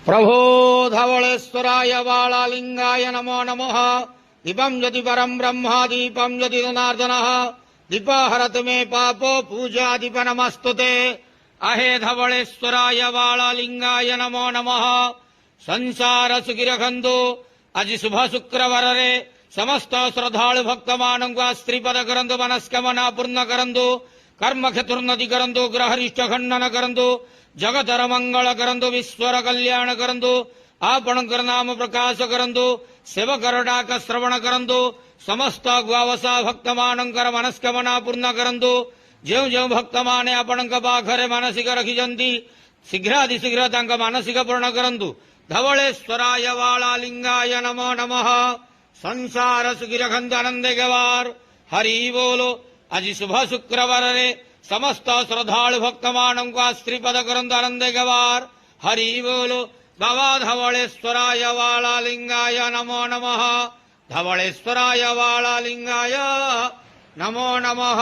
प्रभो धवलेश्वराय बालालिंगाय नमो नमः। दीपं ज्योति परं ब्रह्म दीपं ज्योति जनार्दनः दीपहरतु मे पापो पूजा दीप नमस्तुते। अहे धवलेश्वराय बालालिंगाय नमो नमः। संसार सुखिरखंदु आज शुभ शुक्रवार रे समस्त श्रद्धालु भक्त मानक स्त्रीपद करंतु मनस्कामना पूर्ण करंतु कर्म क्षेत्रोन्नति करंतु ग्रहरिष्ट खंडन करंतु जगतर मंगल करंतु विश्वर कल्याण करंतु आपणकर नाम प्रकाश करंतु सेवकर डाक श्रवण करंतु समस्त ग्वावसा भक्त मानकर मनस्कामना पूर्ण करंतु जो जो भक्त माने आपणक पाखरे मानसिक रखिजंती शीघ्रातिशीघ्र तांक मानसिक पूर्ण करंतु। धवलेश्वराय बालालिंगाय नमो नमः। संसार सुखिरखंद आनंद गवार हरि बोलो। आज शुभ शुक्रवार रे समस्त श्रद्धालु भक्त मानक स्त्रीपद करंतु आनंद गवार हरि बोलो। बाबा धवलेश्वराय बालालिंगाय नमो नमः। धवलेश्वराय बालालिंगाय नमो नमः।